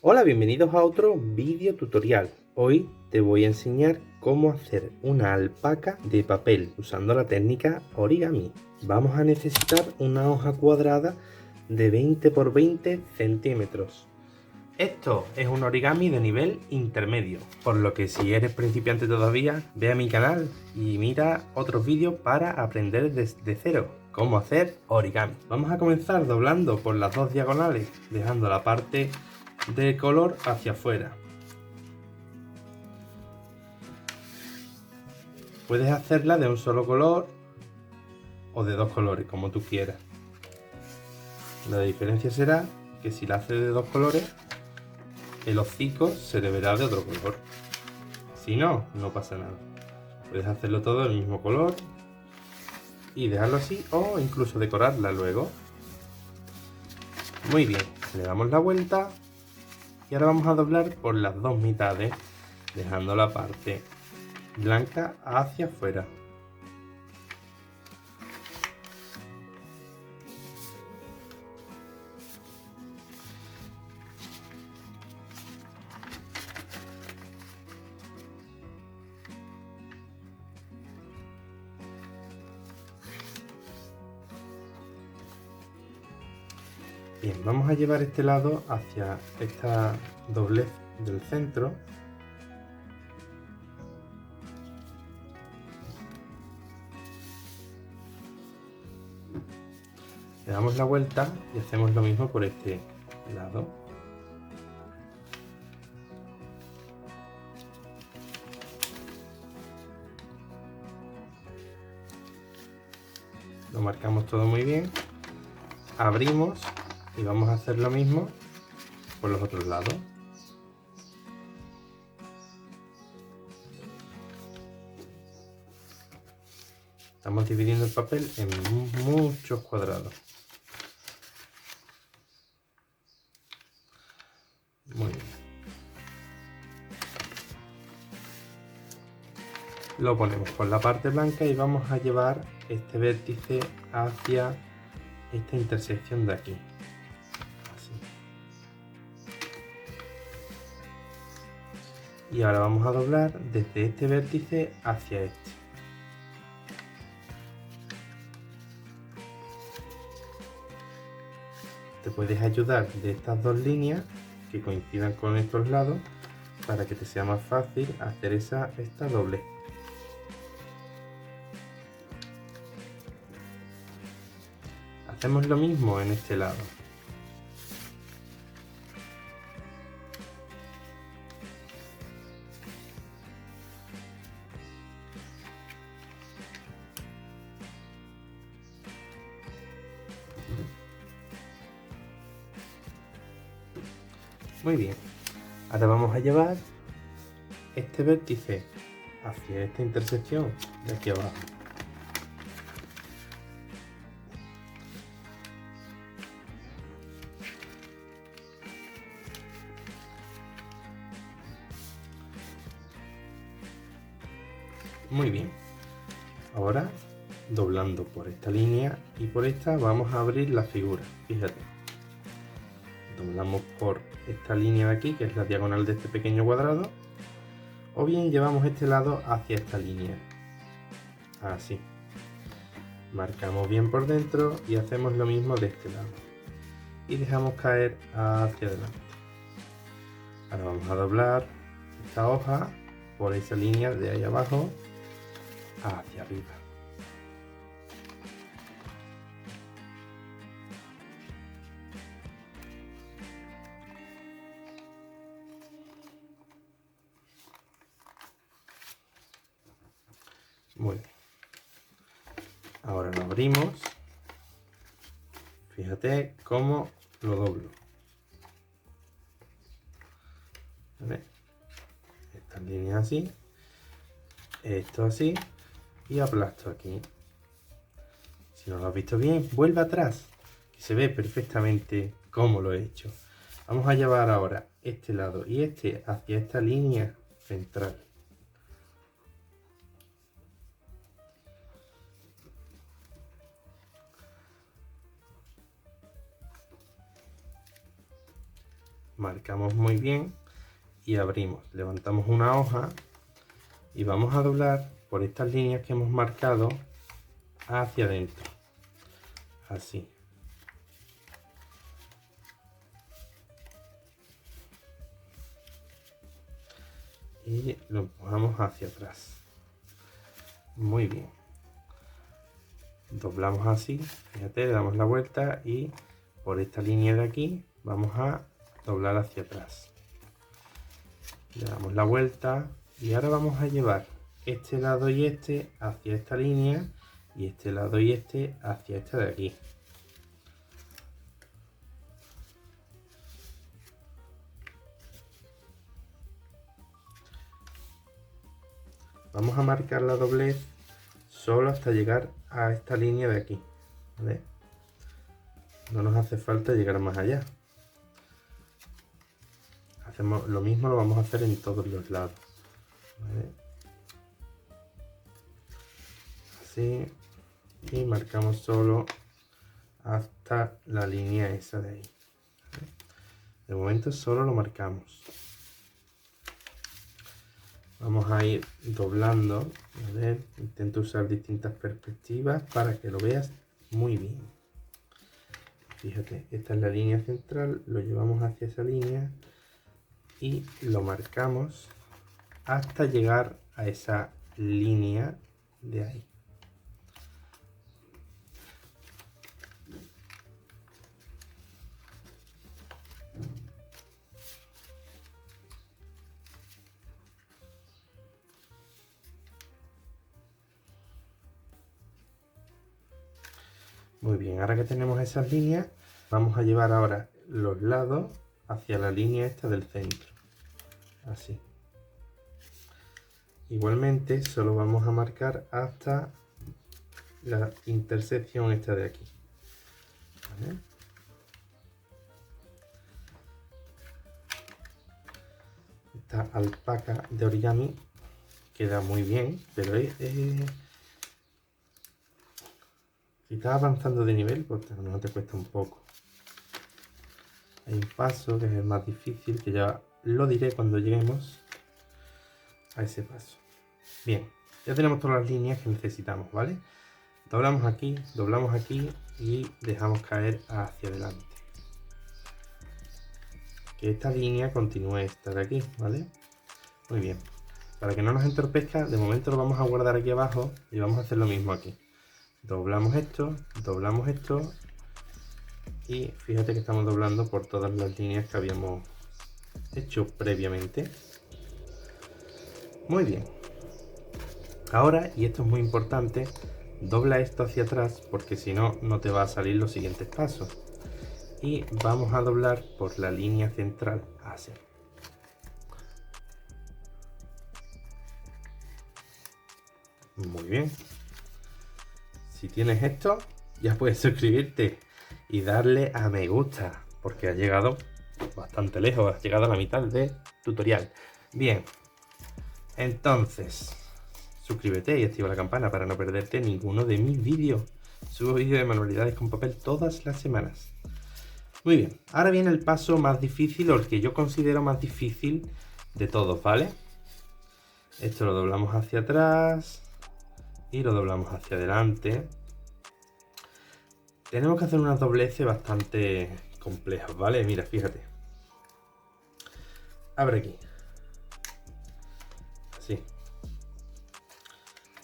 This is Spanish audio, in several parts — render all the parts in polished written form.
Hola, bienvenidos a otro vídeo tutorial. Hoy te voy a enseñar cómo hacer una alpaca de papel usando la técnica origami. Vamos a necesitar una hoja cuadrada de 20 por 20 centímetros. Esto es un origami de nivel intermedio, por lo que si eres principiante todavía, ve a mi canal y mira otros vídeos para aprender desde cero cómo hacer origami. Vamos a comenzar doblando por las dos diagonales, dejando la parte de color hacia afuera. Puedes hacerla de un solo color o de dos colores, como tú quieras. La diferencia será que si la haces de dos colores, el hocico se le verá de otro color. Si no, no pasa nada. Puedes hacerlo todo del mismo color y dejarlo así, o incluso decorarla luego. Muy bien, le damos la vuelta y ahora vamos a doblar por las dos mitades, dejando la parte blanca hacia afuera. Bien, vamos a llevar este lado hacia esta doblez del centro. Le damos la vuelta y hacemos lo mismo por este lado. Lo marcamos todo muy bien. Abrimos y vamos a hacer lo mismo por los otros lados. Estamos dividiendo el papel en muchos cuadrados. Muy bien. Lo ponemos por la parte blanca y vamos a llevar este vértice hacia esta intersección de aquí. Así. Y ahora vamos a doblar desde este vértice hacia este. Te puedes ayudar de estas dos líneas que coincidan con estos lados para que te sea más fácil hacer esta doble. Hacemos lo mismo en este lado. Muy bien, ahora vamos a llevar este vértice hacia esta intersección de aquí abajo. Muy bien, ahora doblando por esta línea y por esta vamos a abrir la figura. Fíjate, doblamos por esta línea de aquí, que es la diagonal de este pequeño cuadrado, o bien llevamos este lado hacia esta línea, así. Marcamos bien por dentro y hacemos lo mismo de este lado y dejamos caer hacia adelante. Ahora vamos a doblar esta hoja por esa línea de ahí abajo hacia arriba. Muy bien. Ahora lo abrimos. Fíjate cómo lo doblo. ¿Vale? Estas líneas así, esto así y aplasto aquí. Si no lo has visto bien, vuelve atrás, que se ve perfectamente cómo lo he hecho. Vamos a llevar ahora este lado y este hacia esta línea central. marcamos muy bien y abrimos, levantamos una hoja y vamos a doblar por estas líneas que hemos marcado hacia adentro, así. Y lo empujamos hacia atrás. Muy bien. Doblamos así, fíjate, le damos la vuelta y por esta línea de aquí vamos a doblar hacia atrás. Le damos la vuelta y ahora vamos a llevar este lado y este hacia esta línea y este lado y este hacia esta de aquí. Vamos a marcar la doblez solo hasta llegar a esta línea de aquí, ¿vale? No nos hace falta llegar más allá. Hacemos lo mismo, lo vamos a hacer en todos los lados, ¿vale? Así, y marcamos solo hasta la línea esa de ahí, ¿vale? De momento solo lo marcamos. Vamos a ir doblando, a ver, intento usar distintas perspectivas para que lo veas muy bien. Fíjate, esta es la línea central, lo llevamos hacia esa línea y lo marcamos hasta llegar a esa línea de ahí. Muy bien, ahora que tenemos esas líneas, vamos a llevar ahora los lados hacia la línea esta del centro. Así. Igualmente, solo vamos a marcar hasta la intersección esta de aquí. ¿Vale? Esta alpaca de origami queda muy bien, pero si estás avanzando de nivel, pues a lo mejor te cuesta un poco. Hay un paso que es el más difícil, que ya lo diré cuando lleguemos a ese paso. Bien, ya tenemos todas las líneas que necesitamos, ¿vale? Doblamos aquí y dejamos caer hacia adelante. Que esta línea continúe esta de aquí, ¿vale? Muy bien. Para que no nos entorpezca, de momento lo vamos a guardar aquí abajo y vamos a hacer lo mismo aquí. Doblamos esto y fíjate que estamos doblando por todas las líneas que habíamos hecho previamente. Muy bien. Ahora, y esto es muy importante, dobla esto hacia atrás porque si no, no te va a salir los siguientes pasos. Y vamos a doblar por la línea central, así. Muy bien. Si tienes esto, ya puedes suscribirte y darle a me gusta, porque has llegado bastante lejos, has llegado a la mitad del tutorial. Bien, entonces, suscríbete y activa la campana para no perderte ninguno de mis vídeos. Subo vídeos de manualidades con papel todas las semanas. Muy bien, ahora viene el paso más difícil, o el que yo considero más difícil de todos, ¿vale? Esto lo doblamos hacia atrás y lo doblamos hacia adelante. Tenemos que hacer unas dobleces bastante complejas, ¿vale? Mira, fíjate. Abre aquí. Así.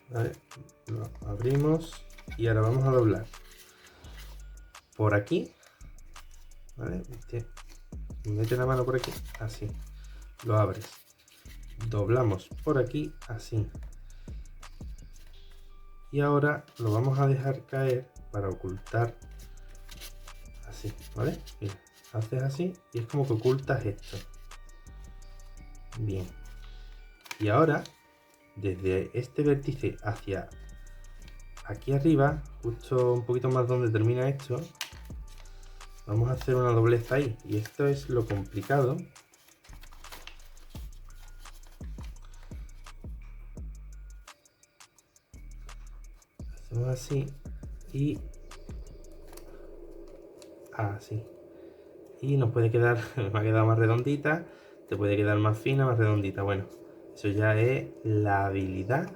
¿Vale? Lo abrimos y ahora vamos a doblar por aquí. ¿Vale? Mete la mano por aquí, así. Lo abres. Doblamos por aquí, así. Y ahora lo vamos a dejar caer para ocultar así, ¿vale? Mira, haces así y es como que ocultas esto. Bien. Y ahora, desde este vértice hacia aquí arriba, justo un poquito más donde termina esto, vamos a hacer una doblez ahí. Y esto es lo complicado. Hacemos así y así. y nos puede quedar, me ha quedado más redondita, te puede quedar más fina, más redondita. Bueno, eso ya es la habilidad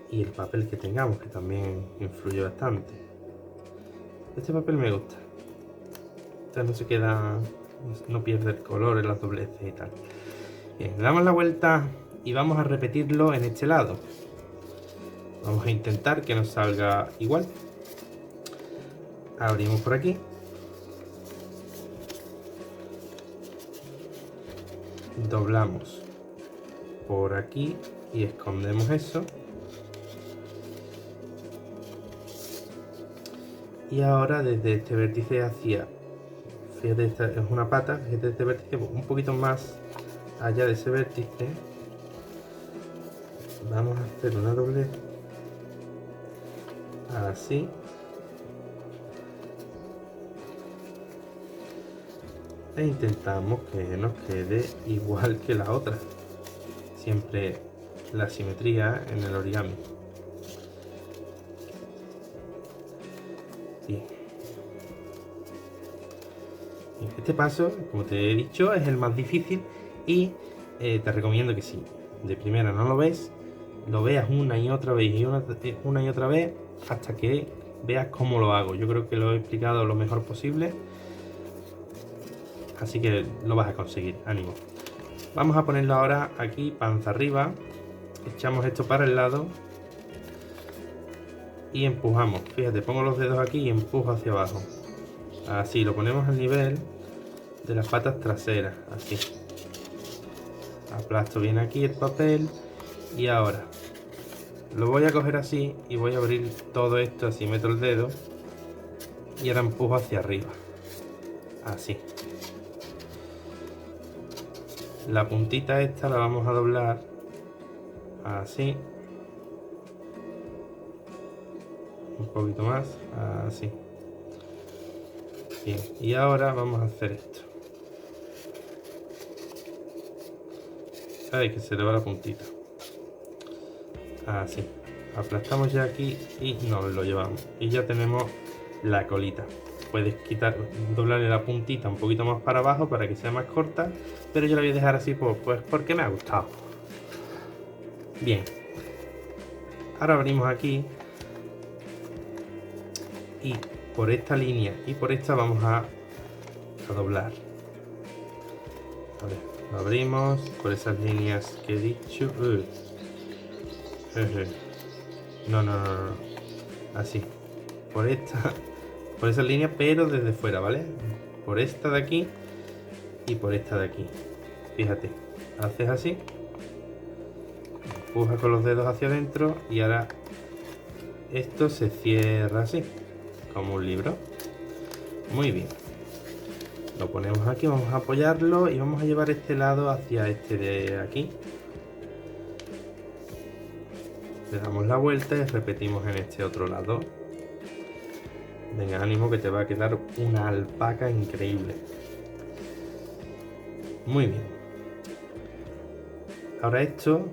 y el papel que tengamos, que también influye bastante. Este papel me gusta. Este no se queda, no pierde el color en las dobleces y tal. Bien, le damos la vuelta y vamos a repetirlo en este lado. Vamos a intentar que nos salga igual. Abrimos por aquí. Doblamos por aquí y escondemos eso. Y ahora desde este vértice hacia, fíjate, esta es una pata, desde este vértice un poquito más allá de ese vértice, vamos a hacer una doblez así. E intentamos que nos quede igual que la otra. Siempre la simetría en el origami. Bien. Este paso, como te he dicho, es el más difícil y te recomiendo que si de primera no lo ves, lo veas una y otra vez y una y otra vez hasta que veas cómo lo hago. Yo creo que lo he explicado lo mejor posible, así que lo vas a conseguir, ánimo. Vamos a ponerlo ahora aquí, panza arriba, echamos esto para el lado y empujamos. Fíjate, pongo los dedos aquí y empujo hacia abajo. Así, lo ponemos al nivel de las patas traseras, así. Aplasto bien aquí el papel y ahora lo voy a coger así y voy a abrir todo esto, así meto el dedo y ahora empujo hacia arriba, así. La puntita esta la vamos a doblar así, un poquito más, así. Bien, y ahora vamos a hacer esto. Ay, que se le va la puntita. Así. Aplastamos ya aquí y nos lo llevamos. Y ya tenemos la colita. Puedes quitar, doblarle la puntita un poquito más para abajo para que sea más corta, pero yo la voy a dejar así pues porque me ha gustado. Bien. Ahora abrimos aquí y por esta línea y por esta vamos a doblar. A ver, lo abrimos por esas líneas que he dicho. No, así. Por esta, por esa línea, pero desde fuera, ¿vale? Por esta de aquí y por esta de aquí. Fíjate, haces así, empujas con los dedos hacia adentro y ahora esto se cierra así, como un libro. Muy bien. Lo ponemos aquí, vamos a apoyarlo y vamos a llevar este lado hacia este de aquí. Le damos la vuelta y repetimos en este otro lado. Venga, ánimo que te va a quedar una alpaca increíble. Muy bien. Ahora esto,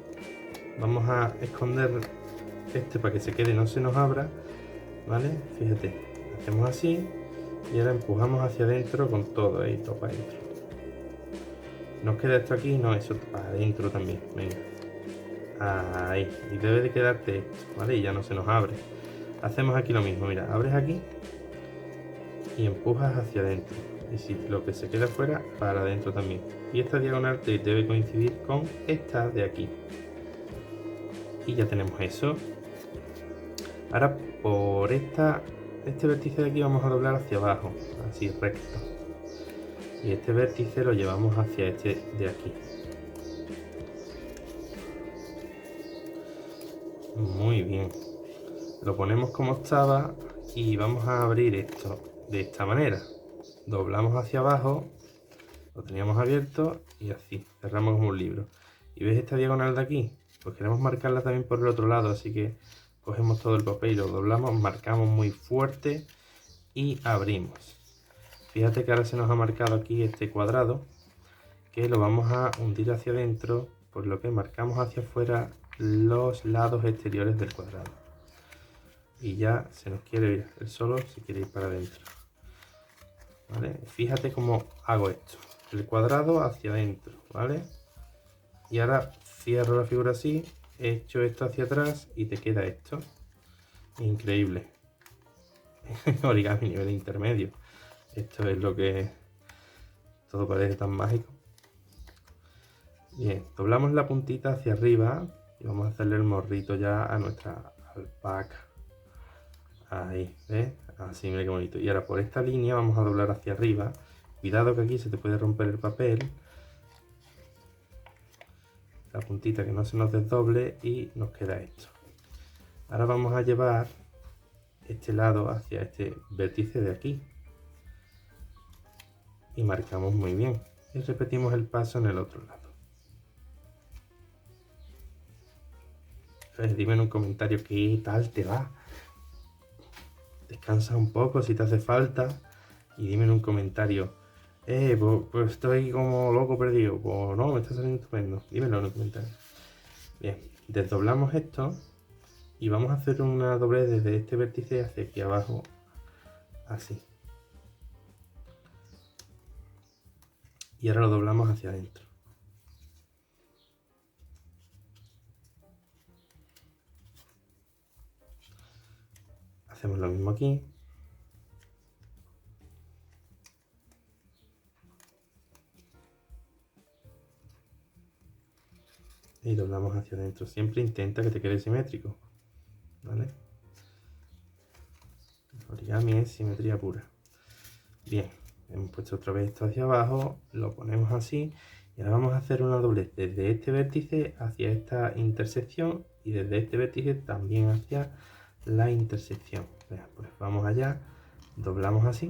vamos a esconder este para que se quede y no se nos abra, ¿vale? Fíjate, hacemos así y ahora empujamos hacia adentro con todo, ahí, todo para adentro. ¿Nos queda esto aquí? No, eso para adentro también, venga. Ahí, y debe de quedarte esto, ¿vale? Y ya no se nos abre. Hacemos aquí lo mismo, mira, abres aquí y empujas hacia adentro. Y si lo que se queda fuera, para adentro también. Y esta diagonal debe coincidir con esta de aquí. Y ya tenemos eso. Ahora por este vértice de aquí vamos a doblar hacia abajo, así recto. Y este vértice lo llevamos hacia este de aquí. Muy bien. Lo ponemos como estaba y vamos a abrir esto de esta manera. Doblamos hacia abajo, lo teníamos abierto y así, cerramos como un libro. ¿Y ves esta diagonal de aquí? Pues queremos marcarla también por el otro lado, así que cogemos todo el papel y lo doblamos, marcamos muy fuerte y abrimos. Fíjate que ahora se nos ha marcado aquí este cuadrado, que lo vamos a hundir hacia adentro, por lo que marcamos hacia afuera los lados exteriores del cuadrado. Y ya se nos quiere ir, él solo se quiere ir para adentro. ¿vale? Fíjate cómo hago esto. El cuadrado hacia adentro, ¿vale? Y ahora cierro la figura así, echo esto hacia atrás y te queda esto. Increíble. Origami nivel intermedio. Esto es lo que todo parece tan mágico. Bien, doblamos la puntita hacia arriba y vamos a hacerle el morrito ya a nuestra alpaca. Ahí, ¿ves? Así, mira qué bonito. Y ahora por esta línea vamos a doblar hacia arriba. Cuidado que aquí se te puede romper el papel. La puntita que no se nos desdoble y nos queda esto. Ahora vamos a llevar este lado hacia este vértice de aquí. Y marcamos muy bien. Y repetimos el paso en el otro lado. Dime en un comentario qué tal te va. Descansa un poco si te hace falta. Y dime en un comentario. Pues estoy como loco perdido. Pues no, me está saliendo estupendo. Dímelo en un comentario. Bien, desdoblamos esto. Y vamos a hacer una doblez desde este vértice hacia aquí abajo. Así. Y ahora lo doblamos hacia adentro. Hacemos lo mismo aquí. Y doblamos hacia adentro. Siempre intenta que te quede simétrico. ¿Vale? El origami es simetría pura. Bien, hemos puesto otra vez esto hacia abajo. Lo ponemos así. Y ahora vamos a hacer una doblez desde este vértice hacia esta intersección. Y desde este vértice también hacia la intersección. Pues vamos allá. Doblamos así.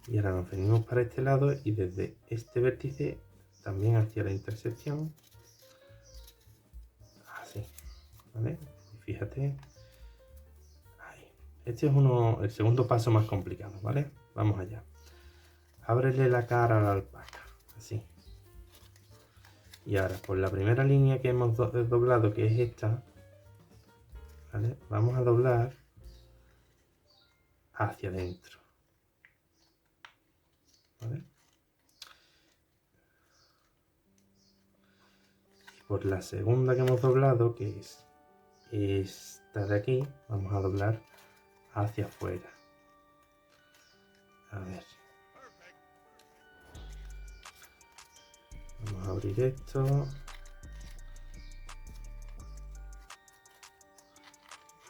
Y ahora nos venimos para este lado y desde este vértice también hacia la intersección. Así, ¿vale? Y fíjate. Ahí. Este es el segundo paso más complicado, ¿vale? Vamos allá. Ábrele la cara a la alpaca. Así. Y ahora, por la primera línea que hemos doblado, que es esta, ¿vale? Vamos a doblar hacia adentro. ¿Vale? Por la segunda que hemos doblado, que es esta de aquí, vamos a doblar hacia afuera. A ver. Vamos a abrir esto.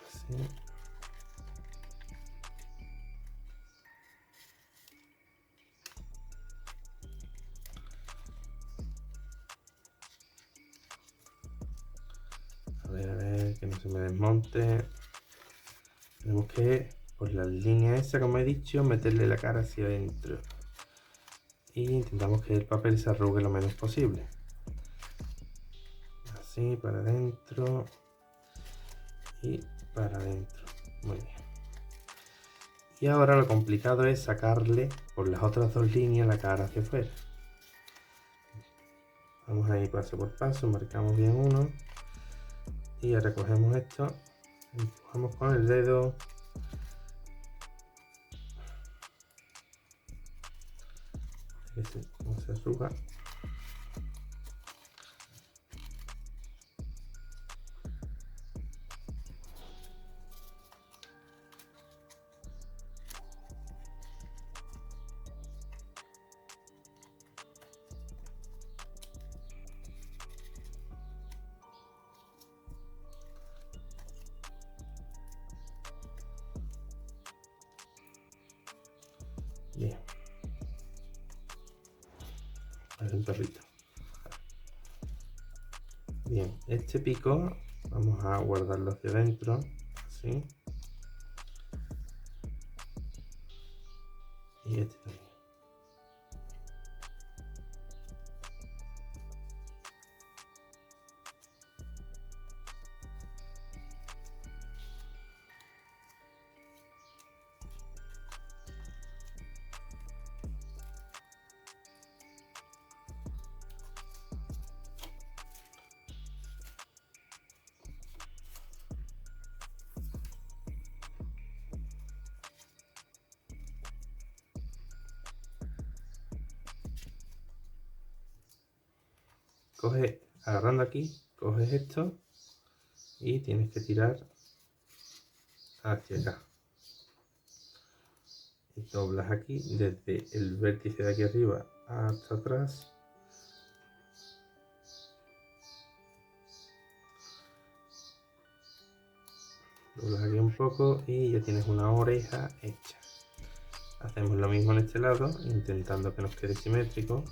Así. A ver, que no se me desmonte. Tenemos que, por la línea esa, como he dicho, meterle la cara hacia adentro. Y intentamos que el papel se arrugue lo menos posible. Así, para adentro. Y para adentro. Muy bien. Y ahora lo complicado es sacarle por las otras dos líneas la cara hacia afuera. Vamos a ir paso por paso, marcamos bien uno. Y ahora cogemos esto, empujamos con el dedo. Cómo se arruga. Bien. Es un perrito. Bien, este pico vamos a guardarlo hacia adentro, así. Y este también. coges, agarrando aquí, coges esto y tienes que tirar hacia acá. Y doblas aquí desde el vértice de aquí arriba hasta atrás. Doblas aquí un poco y ya tienes una oreja hecha. Hacemos lo mismo en este lado, intentando que nos quede simétrico.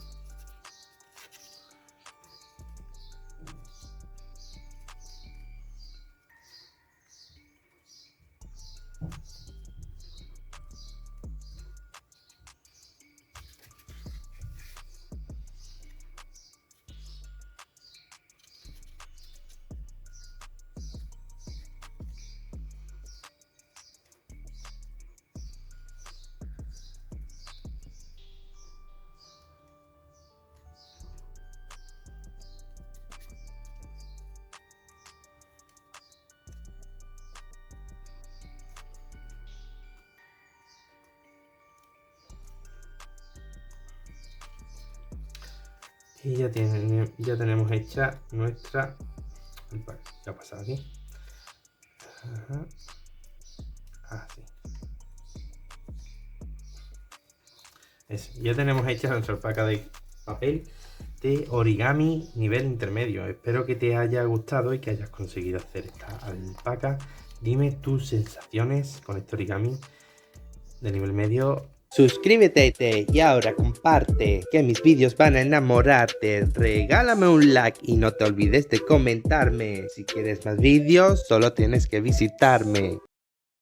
Y ya tenemos hecha nuestra alpaca. ¿Qué ha pasado aquí? Ajá. Así. Eso. Ya tenemos hecha nuestra alpaca de papel de origami nivel intermedio. Espero que te haya gustado y que hayas conseguido hacer esta alpaca. Dime tus sensaciones con este origami de nivel medio. Suscríbete y ahora comparte, que mis vídeos van a enamorarte. Regálame un like y no te olvides de comentarme. Si quieres más vídeos, solo tienes que visitarme.